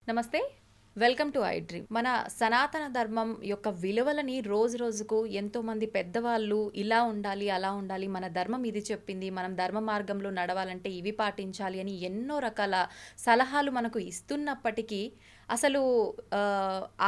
నమస్తే. Welcome to I dream. మన సనాతన ధర్మం యొక్క విలువలని రోజు రోజుకు ఎంతోమంది పెద్దవాళ్ళు ఇలా ఉండాలి, అలా ఉండాలి, మన ధర్మం ఇది చెప్పింది, మనం ధర్మ మార్గంలో నడవాలంటే ఇవి పాటించాలి అని ఎన్నో రకాల సలహాలు మనకు ఇస్తున్నప్పటికీ అసలు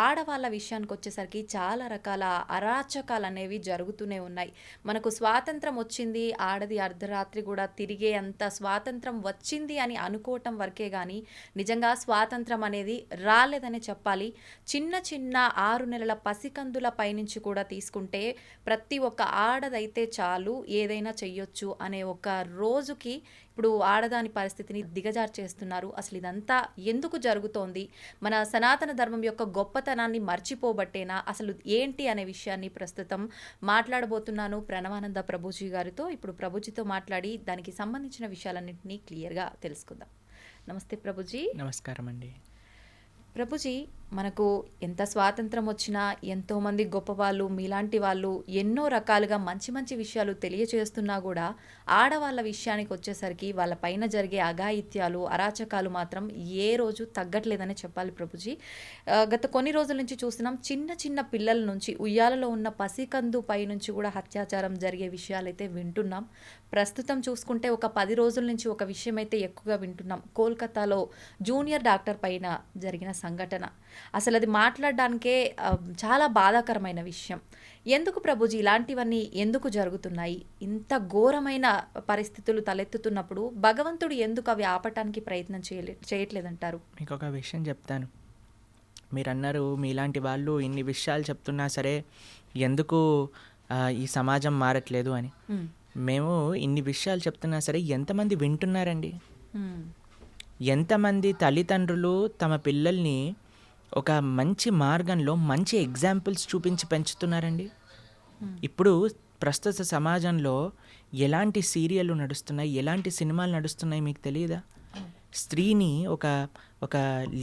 ఆడవాళ్ళ విషయానికి వచ్చేసరికి చాలా రకాల అరాచకాలు అనేవి జరుగుతూనే ఉన్నాయి. మనకు స్వాతంత్రం వచ్చింది, ఆడది అర్ధరాత్రి కూడా తిరిగే అంత స్వాతంత్రం వచ్చింది అని అనుకోవటం వరకే కానీ నిజంగా స్వాతంత్రం అనేది రాలేదని చెప్పాలి. చిన్న చిన్న 6 నెలల పసికందుల పైనుంచి కూడా తీసుకుంటే ప్రతి ఒక్క ఆడదైతే చాలు ఏదైనా చెయ్యొచ్చు అనే ఒక రోజుకి ఇప్పుడు ఆడదాని పరిస్థితిని దిగజారు చేస్తున్నారు. అసలు ఇదంతా ఎందుకు జరుగుతోంది? మన సనాతన ధర్మం యొక్క గొప్పతనాన్ని మర్చిపోబట్టేనా? అసలు ఏంటి అనే విషయాన్ని ప్రస్తుతం మాట్లాడబోతున్నాను ప్రణవానంద ప్రభుజీ గారితో. ఇప్పుడు ప్రభుజీతో మాట్లాడి దానికి సంబంధించిన విషయాలన్నింటినీ క్లియర్గా తెలుసుకుందాం. నమస్తే ప్రభుజీ. నమస్కారం అండి. ప్రభుజీ, మనకు ఎంత స్వాతంత్రం వచ్చినా ఎంతోమంది గొప్పవాళ్ళు మీలాంటి వాళ్ళు ఎన్నో రకాలుగా మంచి మంచి విషయాలు తెలియచేస్తున్నా కూడా ఆడవాళ్ళ విషయానికి వచ్చేసరికి వాళ్ళ పైన జరిగే అఘాయిత్యాలు అరాచకాలు మాత్రం ఏ రోజు తగ్గట్లేదని చెప్పాలి ప్రభుజీ. గత కొన్ని రోజుల నుంచి చూస్తున్నాం, చిన్న చిన్న పిల్లల నుంచి ఉయ్యాలలో ఉన్న పసికందు పై నుంచి కూడా అత్యాచారం జరిగే విషయాలైతే వింటున్నాం. ప్రస్తుతం చూసుకుంటే ఒక 10 రోజుల నుంచి ఒక విషయం అయితే ఎక్కువగా వింటున్నాం. కోల్కతాలో జూనియర్ డాక్టర్ పైన జరిగిన సంఘటన అసలు అది మాట్లాడడానికే చాలా బాధాకరమైన విషయం. ఎందుకు ప్రభుజీ ఇలాంటివన్నీ ఎందుకు జరుగుతున్నాయి? ఇంత ఘోరమైన పరిస్థితులు తలెత్తుతున్నప్పుడు భగవంతుడు ఎందుకు అవి ఆపటానికి ప్రయత్నం చేయట్లేదంటారు? మీకు ఒక విషయం చెప్తాను. మీరు అన్నారు మీలాంటి వాళ్ళు ఇన్ని విషయాలు చెప్తున్నా సరే ఎందుకు ఈ సమాజం మారట్లేదు అని. మేము ఇన్ని విషయాలు చెప్తున్నా సరే ఎంతమంది వింటున్నారండి? ఎంతమంది తల్లిదండ్రులు తమ పిల్లల్ని ఒక మంచి మార్గంలో మంచి ఎగ్జాంపుల్స్ చూపించి పెంచుతున్నారండి? ఇప్పుడు ప్రస్తుత సమాజంలో ఎలాంటి సీరియళ్ళు నడుస్తున్నాయి, ఎలాంటి సినిమాలు నడుస్తున్నాయి మీకు తెలియదా? స్త్రీని ఒక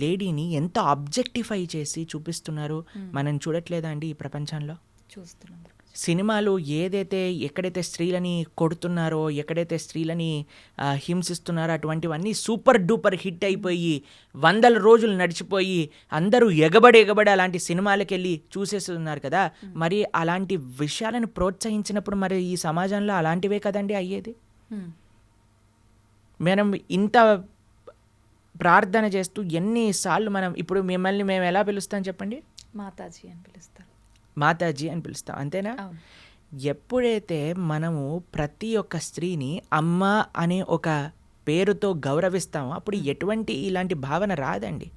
లేడీని ఎంత ఆబ్జెక్టిఫై చేసి చూపిస్తున్నారు. మనం చూడట్లేదా అండి ఈ ప్రపంచంలో? చూస్తున్నాం. సినిమాలు ఎక్కడైతే స్త్రీలని కొడుతున్నారో, ఎక్కడైతే స్త్రీలని హింసిస్తున్నారో అటువంటివన్నీ సూపర్ డూపర్ హిట్ అయిపోయి 100 రోజులు నడిచిపోయి అందరూ ఎగబడి అలాంటి సినిమాలకు వెళ్ళి చూసేస్తున్నారు కదా. మరి అలాంటి విషయాలను ప్రోత్సహించినప్పుడు మరి ఈ సమాజంలో అలాంటివే కదండి అయ్యేది. మనం ఇంత ప్రార్థన చేస్తూ ఎన్నిసార్లు మనం ఇప్పుడు మిమ్మల్ని మేము ఎలా పిలుస్తాం చెప్పండి? మాతాజీ అని పిలుస్తారు. మాతాజీ అని పిలుస్తాం, అంతేనా? ఎప్పుడైతే మనము ప్రతి ఒక్క స్త్రీని అమ్మ అనే ఒక పేరుతో గౌరవిస్తామో అప్పుడు ఎటువంటి ఇలాంటి భావన రాదండి.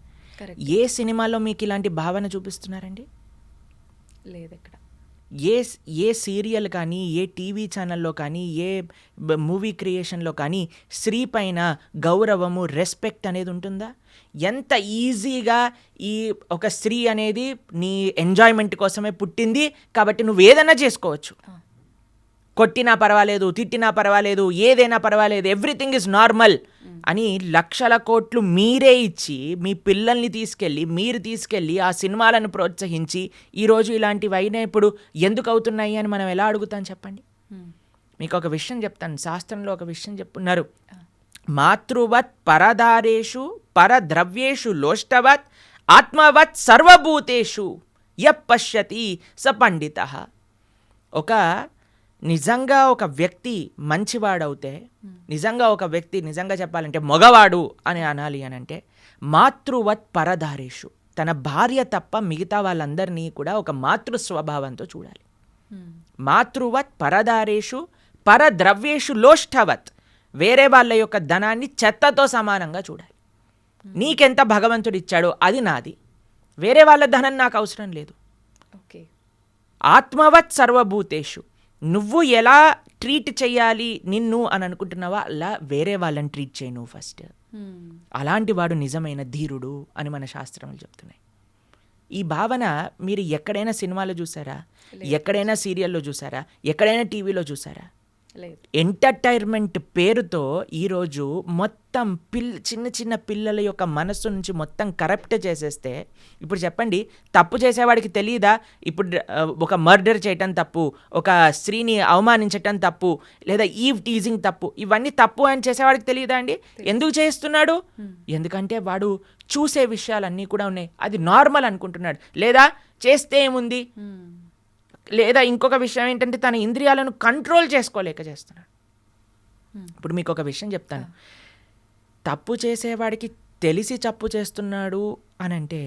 ఏ సినిమాలో మీకు ఇలాంటి భావన చూపిస్తున్నారండి? లేదు ఎక్కడ. ఏ సీరియల్ కానీ, ఏ టీవీ ఛానల్లో కానీ, ఏ మూవీ క్రియేషన్లో కానీ స్త్రీ పైన గౌరవము, రెస్పెక్ట్ అనేది ఉంటుందా? ఎంత ఈజీగా ఈ ఒక స్త్రీ అనేది నీ ఎంజాయ్మెంట్ కోసమే పుట్టింది కాబట్టి నువ్వు ఏదైనా చేసుకోవచ్చు, కొట్టినా పర్వాలేదు, తిట్టినా పర్వాలేదు, ఏదైనా పర్వాలేదు, ఎవ్రీథింగ్ ఈజ్ నార్మల్ అని లక్షల కోట్లు మీరే ఇచ్చి మీ పిల్లల్ని మీరు తీసుకెళ్ళి ఆ సినిమాలను ప్రోత్సహించి ఈరోజు ఇలాంటివి అయినా ఇప్పుడు ఎందుకు అవుతున్నాయి అని మనం ఎలా అడుగుతాం చెప్పండి? మీకు ఒక విషయం చెప్తాను. శాస్త్రంలో ఒక విషయం చెప్పున్నారు. మాతృవత్ పరదారేషు పరద్రవ్యేషు లోష్టవత్ ఆత్మవత్ సర్వభూతేషు యః పశ్యతి స పండితః. నిజంగా ఒక వ్యక్తి మంచివాడవుతే, నిజంగా చెప్పాలంటే మగవాడు అని అనాలి అని అంటే మాతృవత్ పరదారేషు, తన భార్య తప్ప మిగతా వాళ్ళందరినీ కూడా ఒక మాతృ స్వభావంతో చూడాలి. మాతృవత్ పరదారేషు పరద్రవ్యేషు లోష్టవత్, వేరే వాళ్ళ యొక్క ధనాన్ని చెత్తతో సమానంగా చూడాలి. నీకెంత భగవంతుడు ఇచ్చాడో అది నాది, వేరే వాళ్ళ ధనం నాకు అవసరం లేదు. ఆత్మవత్ సర్వభూతేషు, నువ్వు ఎలా ట్రీట్ చేయాలి నిన్ను అని అనుకుంటున్నావా అలా వేరే వాళ్ళని ట్రీట్ చేయి నువ్వు ఫస్ట్. అలాంటి వాడు నిజమైన ధీరుడు అని మన శాస్త్రములు చెప్తున్నాయి. ఈ భావన మీరు ఎక్కడైనా సినిమాలో చూసారా? ఎక్కడైనా సీరియల్లో చూసారా? ఎక్కడైనా టీవీలో చూసారా? లేదు. ఎంటర్టైన్మెంట్ పేరుతో ఈరోజు మొత్తం చిన్న చిన్న పిల్లల యొక్క మనస్సు నుంచి మొత్తం కరప్ట్ చేసేస్తే, ఇప్పుడు చెప్పండి, తప్పు చేసేవాడికి తెలియదా? ఇప్పుడు ఒక మర్డర్ చేయటం తప్పు, ఒక స్త్రీని అవమానించటం తప్పు, లేదా ఈవ్ టీజింగ్ తప్పు, ఇవన్నీ తప్పు అని చేసేవాడికి తెలియదా అండి? ఎందుకు చేస్తున్నాడు? ఎందుకంటే వాడు చూసే విషయాలన్నీ కూడా ఉన్నాయి, అది నార్మల్ అనుకుంటున్నాడు. లేదా చేస్తే ఏముంది, లేదా ఇంకొక విషయం ఏంటంటే తన ఇంద్రియాలను కంట్రోల్ చేసుకోలేక చేస్తున్నాడు. ఇప్పుడు మీకు ఒక విషయం చెప్తాను. తప్పు చేసేవాడికి తెలిసి తప్పు చేస్తున్నాడు అని అంటే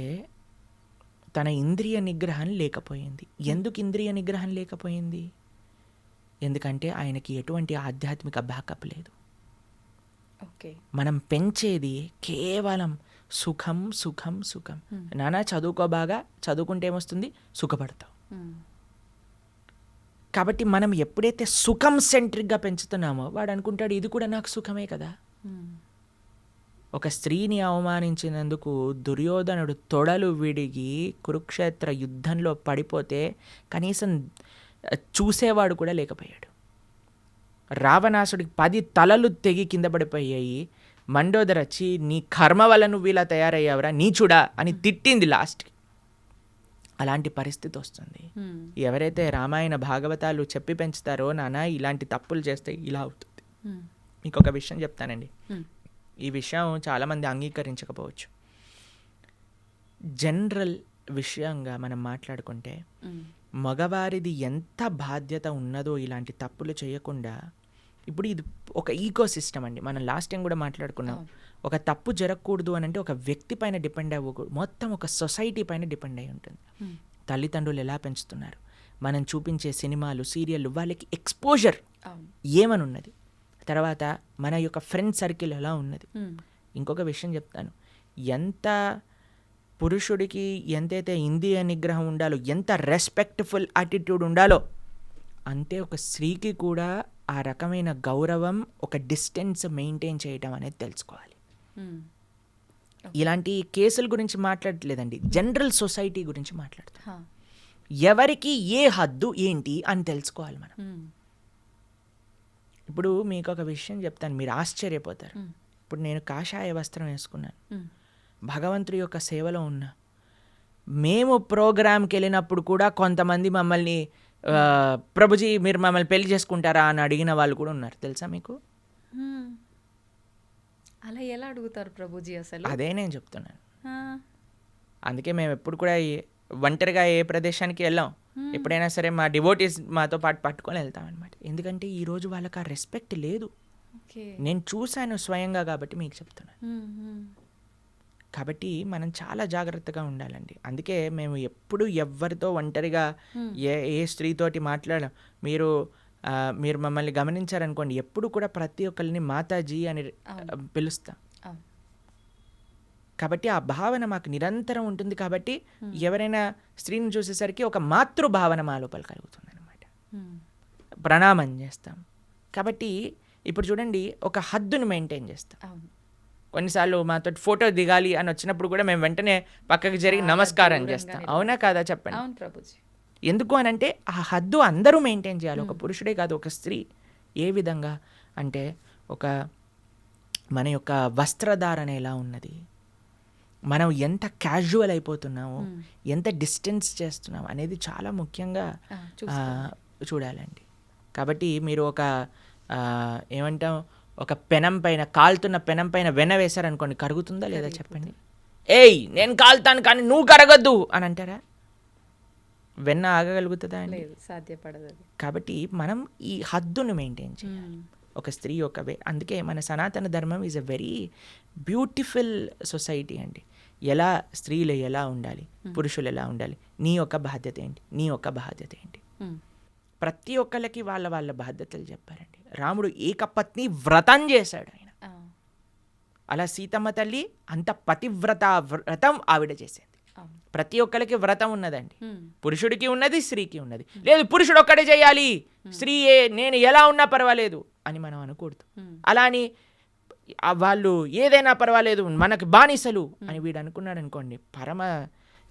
తన ఇంద్రియ నిగ్రహం లేకపోయింది. ఎందుకు ఇంద్రియ నిగ్రహం లేకపోయింది? ఎందుకంటే ఆయనకి ఎటువంటి ఆధ్యాత్మిక బ్యాకప్ లేదు. ఓకే. మనం పెంచేది కేవలం సుఖం సుఖం సుఖం. నానా చదువుకో, బాగా చదువుకుంటే ఏమొస్తుంది? సుఖపడతావు. కాబట్టి మనం ఎప్పుడైతే సుఖం సెంట్రిక్గా పెంచుతున్నామో వాడు అనుకుంటాడు ఇది కూడా నాకు సుఖమే కదా. ఒక స్త్రీని అవమానించినందుకు దుర్యోధనుడు తొడలు విడిగి కురుక్షేత్ర యుద్ధంలో పడిపోతే కనీసం చూసేవాడు కూడా లేకపోయాడు. రావణాసుడికి 10 తలలు తెగి కింద పడిపోయాయి. మండోదర వచ్చి నీ కర్మ వల్ల నువ్వు ఇలా తయారయ్యావురా నీచుడా అని తిట్టింది లాస్ట్కి. అలాంటి పరిస్థితి వస్తుంది. ఎవరైతే రామాయణ భాగవతాలు చెప్పి పెంచుతారో నాన్న ఇలాంటి తప్పులు చేస్తే ఇలా అవుతుంది. మీకు ఒక విషయం చెప్తానండి, ఈ విషయం చాలామంది అంగీకరించకపోవచ్చు. జనరల్ విషయంగా మనం మాట్లాడుకుంటే మగవారిది ఎంత బాధ్యత ఉన్నదో ఇలాంటి తప్పులు చేయకుండా. ఇప్పుడు ఇది ఒక ఈకో సిస్టమ్ అండి. మనం లాస్ట్ టైం కూడా మాట్లాడుకున్నాం. ఒక తప్పు జరగకూడదు అని అంటే ఒక వ్యక్తి పైన డిపెండ్ అవ్వకూడదు, మొత్తం ఒక సొసైటీ పైన డిపెండ్ అయి ఉంటుంది. తల్లిదండ్రులు ఎలా పెంచుతున్నారు, మనం చూపించే సినిమాలు, సీరియళ్ళు, వాళ్ళకి ఎక్స్పోజర్ ఏమని ఉన్నది, తర్వాత మన యొక్క ఫ్రెండ్ సర్కిల్ ఎలా ఉన్నది. ఇంకొక విషయం చెప్తాను, ఎంత పురుషుడికి ఎంతైతే ఇంద్రియ నిగ్రహం ఉండాలో, ఎంత రెస్పెక్ట్ఫుల్ యాటిట్యూడ్ ఉండాలో, అంతే ఒక స్త్రీకి కూడా ఆ రకమైన గౌరవం, ఒక డిస్టెన్స్ మెయింటైన్ చేయడం అనేది తెలుసుకోవాలి. ఇలాంటి కేసుల గురించి మాట్లాడట్లేదండి, జనరల్ సొసైటీ గురించి మాట్లాడతాం. ఎవరికి ఏ హద్దు ఏంటి అని తెలుసుకోవాలి మనం. ఇప్పుడు మీకు ఒక విషయం చెప్తాను, మీరు ఆశ్చర్యపోతారు. ఇప్పుడు నేను కాషాయ వస్త్రం వేసుకున్నాను, భగవంతుడి యొక్క సేవలో ఉన్నా. మేము ప్రోగ్రామ్కి వెళ్ళినప్పుడు కూడా కొంతమంది మమ్మల్ని ప్రభుజీ మీరు మమ్మల్ని పెళ్లి చేసుకుంటారా అని అడిగిన వాళ్ళు కూడా ఉన్నారు, తెలుసా మీకు? అలా ఎలా అడుగుతారు ప్రభుజీ అసలు? అదే నేను చెప్తున్నాను. అందుకే మేము ఎప్పుడు కూడా ఒంటరిగా ఏ ప్రదేశానికి వెళ్ళాం. ఎప్పుడైనా సరే మా డివోటీస్ మాతో పాటు పట్టుకొని వెళ్తాం అనమాట. ఎందుకంటే ఈరోజు వాళ్ళకి ఆ రెస్పెక్ట్ లేదు. నేను చూశాను స్వయంగా కాబట్టి మీకు చెప్తున్నాను. కాబట్టి మనం చాలా జాగ్రత్తగా ఉండాలండి. అందుకే మేము ఎప్పుడు ఎవరితో ఒంటరిగా ఏ స్త్రీతోటి మాట్లాడాం. మీరు మమ్మల్ని గమనించారనుకోండి, ఎప్పుడు కూడా ప్రతి ఒక్కరిని మాతాజీ అని పిలుస్తాం. కాబట్టి ఆ భావన మాకు నిరంతరం ఉంటుంది. కాబట్టి ఎవరైనా స్త్రీని చూసేసరికి ఒక మాతృభావన మా లోపల కలుగుతుంది అనమాట. ప్రణామం చేస్తాం. కాబట్టి ఇప్పుడు చూడండి, ఒక హద్దును మెయింటైన్ చేస్తాం. కొన్నిసార్లు మాతో ఫోటో దిగాలి అని వచ్చినప్పుడు కూడా మేము వెంటనే పక్కకి జరిగి నమస్కారం చేస్తాం. అవునా కాదా చెప్పండి? ఎందుకు అని అంటే ఆ హద్దు అందరూ మెయింటైన్ చేయాలి, ఒక పురుషుడే కాదు, ఒక స్త్రీ. ఏ విధంగా అంటే మన యొక్క వస్త్రధారణ ఎలా ఉన్నది, మనం ఎంత క్యాజువల్ అయిపోతున్నామో, ఎంత డిస్టెన్స్ చేస్తున్నాం అనేది చాలా ముఖ్యంగా చూడాలండి. కాబట్టి మీరు ఒక ఏమంటాం, ఒక పెనం పైన, కాలుతున్న పెనం పైన వెన్న వేశారనుకోండి, కరుగుతుందా లేదా చెప్పండి? ఏయ్ నేను కాలుతాను కానీ నువ్వు కరగద్దు అని అంటారా? వెన్న ఆగగలుగుతుందా అండి? సాధ్యపడదు. కాబట్టి మనం ఈ హద్దును మెయింటైన్ చేయాలి, ఒక స్త్రీ ఒక అందుకే మన సనాతన ధర్మం is a very beautiful society అండి. ఎలా స్త్రీలు ఎలా ఉండాలి, పురుషులు ఎలా ఉండాలి, నీ యొక్క బాధ్యత ఏంటి, నీ యొక్క బాధ్యత ఏంటి, ప్రతి ఒక్కళ్ళకి వాళ్ళ వాళ్ళ బాధ్యతలు చెప్పారండి. రాముడు ఏకపత్ని వ్రతం చేశాడు ఆయన. అలా సీతమ్మ తల్లి అంత పతివ్రత వ్రతం ఆవిడ చేసేది. ప్రతి ఒక్కరికి వ్రతం ఉన్నదండి, పురుషుడికి ఉన్నది, స్త్రీకి ఉన్నది. లేదు పురుషుడు ఒక్కడే చేయాలి, స్త్రీ నేను ఎలా ఉన్నా పర్వాలేదు అని మనం అనకూడదు. అలా అని వాళ్ళు ఏదైనా పర్వాలేదు మనకు బానిసలు అని వీడు అనుకున్నాడు అనుకోండి, పరమ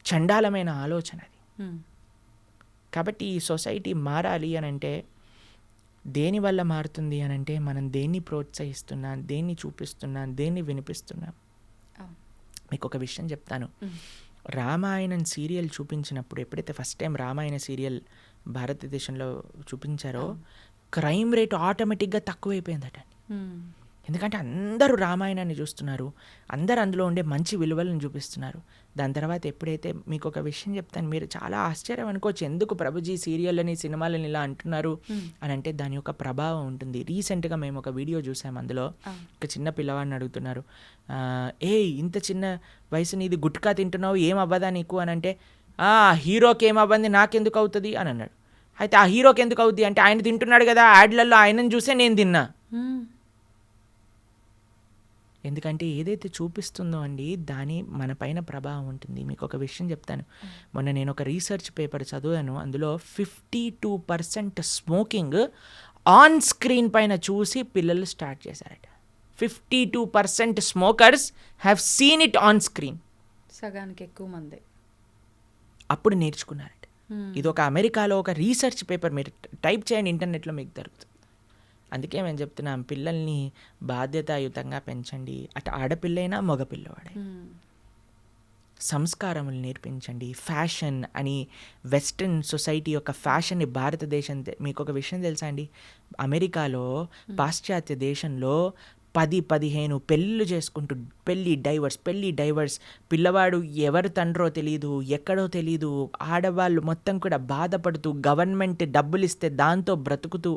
చండాలమైన ఆలోచన అది. కాబట్టి ఈ సొసైటీ మారాలి అని అంటే దేనివల్ల మారుతుంది అని అంటే మనం దేన్ని ప్రోత్సహిస్తున్నాం, దేన్ని చూపిస్తున్నాం, దేన్ని వినిపిస్తున్నాం. అవును. మీకు ఒక విషయం చెప్తాను. రామాయణం సీరియల్ చూపించినప్పుడు, ఎప్పుడైతే ఫస్ట్ టైం రామాయణ సీరియల్ భారతదేశంలో చూపించారో క్రైమ్ రేట్ ఆటోమేటిక్గా తక్కువైపోయిందట. ఎందుకంటే అందరూ రామాయణాన్ని చూస్తున్నారు, అందరూ అందులో ఉండే మంచి విలువలను చూపిస్తున్నారు. దాని తర్వాత ఎప్పుడైతే మీకు ఒక విషయం చెప్తాను, మీరు చాలా ఆశ్చర్యం అనుకోవచ్చు, ఎందుకు ప్రభుజీ సీరియళ్ళని సినిమాలని ఇలా అంటున్నారు అని అంటే దాని యొక్క ప్రభావం ఉంటుంది. రీసెంట్గా మేము ఒక వీడియో చూసాము, అందులో ఒక చిన్న పిల్లవాడిని అడుగుతున్నారు, ఇంత చిన్న వయసు నీది గుట్కా తింటున్నావు, ఏం అవ్వదా నీకు అని అంటే, హీరోకి ఏమవ్వంది నాకెందుకు అవుతుంది అని అన్నాడు. అయితే ఆ హీరోకి ఎందుకు అవుద్ది అంటే ఆయన తింటున్నాడు కదా, యాడ్లలో ఆయనను చూసే నేను తిన్నా. ఎందుకంటే ఏదైతే చూపిస్తుందో అండి దాని మన పైన ప్రభావం ఉంటుంది. మీకు ఒక విషయం చెప్తాను, మొన్న నేను ఒక రీసెర్చ్ పేపర్ చదివాను, అందులో 52% స్మోకింగ్ ఆన్ స్క్రీన్ పైన చూసి పిల్లలు స్టార్ట్ చేశారట. 52% smokers have seen it on screen. సగానికి ఎక్కువ మంది అప్పుడు నేర్చుకున్నారట. ఇది ఒక అమెరికాలో ఒక రీసెర్చ్ పేపర్, మీరు టైప్ చేయండి ఇంటర్నెట్లో మీకు దొరుకుతుంది. అందుకే మేము చెప్తున్నాం, పిల్లల్ని బాధ్యతాయుతంగా పెంచండి, అటు ఆడపిల్లైనా మగపిల్లవాడే. సంస్కారములు నేర్పించండి. ఫ్యాషన్ అని వెస్ట్రన్ సొసైటీ యొక్క ఫ్యాషన్ని భారతదేశం, మీకు ఒక విషయం తెలుసా అండి, అమెరికాలో పాశ్చాత్య దేశంలో 10-15 పెళ్ళిళ్ళు చేసుకుంటూ పెళ్ళి డైవర్స్, పిల్లవాడు ఎవరు తండ్రో తెలీదు, ఎక్కడో తెలీదు, ఆడవాళ్ళు మొత్తం కూడా బాధపడుతూ గవర్నమెంట్ డబ్బులు ఇస్తే దాంతో బ్రతుకుతూ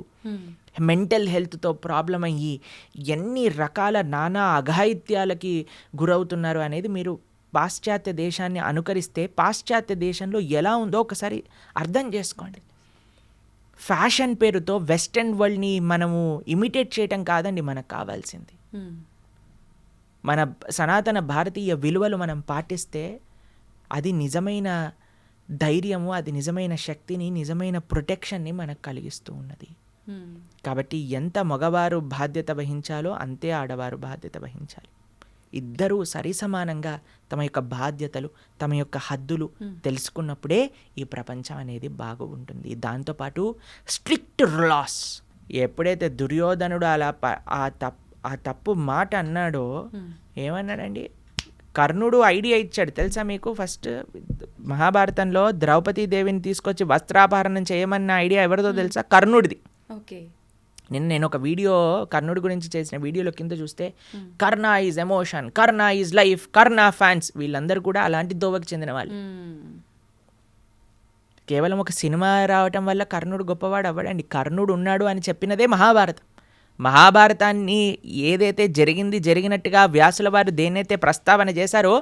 మెంటల్ హెల్త్తో ప్రాబ్లం అయ్యి ఎన్ని రకాల నానా అఘాయిత్యాలకి గురవుతున్నారు అనేది మీరు పాశ్చాత్య దేశాన్ని అనుకరిస్తే పాశ్చాత్య దేశంలో ఎలా ఉందో ఒకసారి అర్థం చేసుకోండి. ఫ్యాషన్ పేరుతో వెస్టర్న్ వరల్డ్ని మనము ఇమిటేట్ చేయటం కాదండి మనకు కావాల్సింది. మన సనాతన భారతీయ విలువలు మనం పాటిస్తే అది నిజమైన ధైర్యము, అది నిజమైన శక్తిని, నిజమైన ప్రొటెక్షన్ని మనకు కలిగిస్తూ ఉన్నది. కాబట్టి ఎంత మగవారు బాధ్యత వహించాలో అంతే ఆడవారు బాధ్యత వహించాలి. ఇద్దరూ సరిసమానంగా తమ యొక్క బాధ్యతలు, తమ యొక్క హద్దులు తెలుసుకున్నప్పుడే ఈ ప్రపంచం అనేది బాగుంటుంది. దాంతోపాటు స్ట్రిక్ట్ లాస్. ఎప్పుడైతే దుర్యోధనుడు అలా ఆ తప్పు మాట అన్నాడో, ఏమన్నాడండి, కర్ణుడు ఐడియా ఇచ్చాడు తెలుసా మీకు. ఫస్ట్ మహాభారతంలో ద్రౌపదీదేవిని తీసుకొచ్చి వస్త్రాపహరణం చేయమన్న ఐడియా ఎవరిదో తెలుసా? కర్ణుడిది. ఓకే. నేను ఒక వీడియో కర్ణుడి గురించి చేసిన వీడియోలో కింద చూస్తే Karna is emotion, Karna is life, Karna fans, వీళ్ళందరూ కూడా అలాంటి దోవకి చెందిన వాళ్ళు. కేవలం ఒక సినిమా రావటం వల్ల కర్ణుడు గొప్పవాడు అవ్వడండి. కర్ణుడు ఉన్నాడు అని చెప్పినదే మహాభారతం. మహాభారతాన్ని ఏదైతే జరిగినట్టుగా వ్యాసుల వారు దేన్నైతే ప్రస్తావన చేశారో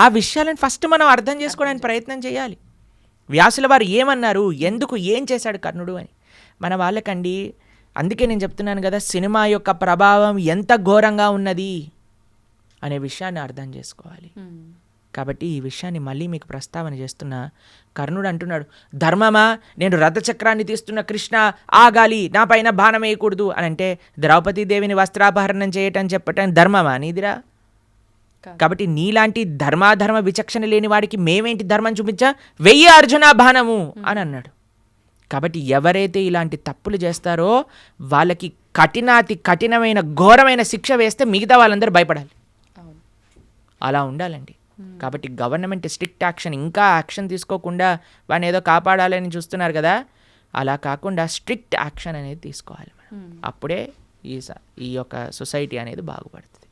ఆ విషయాలను ఫస్ట్ మనం అర్థం చేసుకోవడానికి ప్రయత్నం చేయాలి. వ్యాసుల వారు ఏమన్నారు, ఎందుకు, ఏం చేశాడు కర్ణుడు అని మన వాళ్ళకండి. అందుకే నేను చెప్తున్నాను కదా, సినిమా యొక్క ప్రభావం ఎంత ఘోరంగా ఉన్నది అనే విషయాన్ని అర్థం చేసుకోవాలి. కాబట్టి ఈ విషయాన్ని మళ్ళీ మీకు ప్రస్తావన చేస్తున్నా. కర్ణుడు అంటున్నాడు, ధర్మమా, నేను రథచక్రాన్ని తీస్తున్న కృష్ణ ఆగాలి, నా పైన బాణం వేయకూడదు అని అంటే ద్రౌపదీదేవిని వస్త్రాపహరణం చేయటం చెప్పటం ధర్మమా నీదిరా? కాబట్టి నీలాంటి ధర్మాధర్మ విచక్షణ లేని వాడికి మేమేంటి ధర్మం చూపించా, వెయ్యి అర్జున బాణము అని అన్నాడు. కాబట్టి ఎవరైతే ఇలాంటి తప్పులు చేస్తారో వాళ్ళకి కఠినాతి కఠినమైన ఘోరమైన శిక్ష వేస్తే మిగతా వాళ్ళందరూ భయపడాలి. అలా ఉండాలండి. కాబట్టి గవర్నమెంట్ స్ట్రిక్ట్ యాక్షన్, ఇంకా యాక్షన్ తీసుకోకుండా వాడిని ఏదో కాపాడాలని చూస్తున్నారు కదా, అలా కాకుండా స్ట్రిక్ట్ యాక్షన్ అనేది తీసుకోవాలి మనం. అప్పుడే ఈ యొక్క సొసైటీ అనేది బాగుపడుతుంది.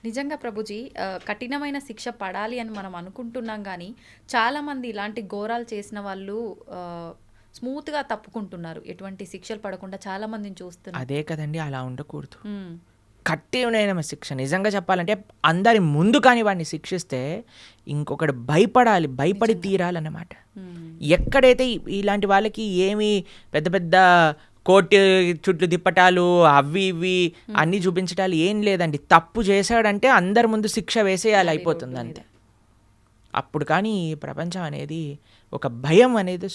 నిజంగా ప్రభుజీ, కఠినమైన శిక్ష పడాలి అని మనం అనుకుంటున్నాం, కానీ చాలామంది ఇలాంటి ఘోరాలు చేసిన వాళ్ళు స్మూత్గా తప్పుకుంటున్నారు, ఎటువంటి శిక్షలు పడకుండా చాలా మందిని చూస్తున్నారు. అదే కదండి, అలా ఉండకూడదు. కఠినమైన శిక్ష నిజంగా చెప్పాలంటే అందరి ముందు కానీ వాడిని శిక్షిస్తే ఇంకొకటి భయపడి తీరాలన్నమాట. ఎక్కడైతే ఇలాంటి వాళ్ళకి ఏమి పెద్ద పెద్ద కోర్టు చుట్టూ తిప్పటాలు అవి ఇవి అన్నీ చూపించటాలు ఏం లేదండి. తప్పు చేశాడంటే అందరి ముందు శిక్ష వేసేయాలి, అయిపోతుంది అంతే. అప్పుడు కానీ ఈ ప్రపంచం అనేది ఒక భయం అనేది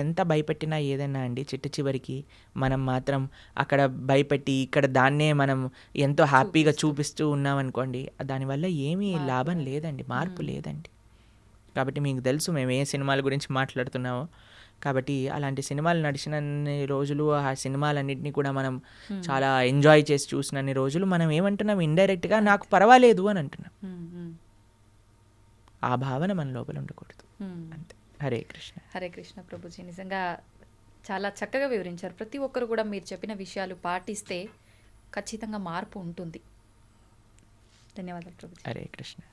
ఎంత భయపెట్టినా ఏదైనా అండి, చివరికి మనం మాత్రం అక్కడ భయపెట్టి ఇక్కడ దాన్నే మనం ఎంతో హ్యాపీగా చూపిస్తూ ఉన్నామనుకోండి, దానివల్ల ఏమీ లాభం లేదండి, మార్పు లేదండి. కాబట్టి మీకు తెలుసు మేము ఏ సినిమాల గురించి మాట్లాడుతున్నామో. కాబట్టి అలాంటి సినిమాలు నడిచినన్ని రోజులు ఆ సినిమాలన్నింటినీ కూడా మనం చాలా ఎంజాయ్ చేసి చూసినన్ని రోజులు మనం ఏమంటున్నాం ఇండైరెక్ట్గా నాకు పర్వాలేదు అని అంటున్నాం. ఆ భావన మన లోపల ఉండకూడదు. అంతే. హరే కృష్ణ. హరే కృష్ణ ప్రభుజీ, నిజంగా చాలా చక్కగా వివరించారు. ప్రతి ఒక్కరు కూడా మీరు చెప్పిన విషయాలు పాటిస్తే ఖచ్చితంగా మార్పు ఉంటుంది. ధన్యవాదాలు ప్రభుజీ. హరే కృష్ణ.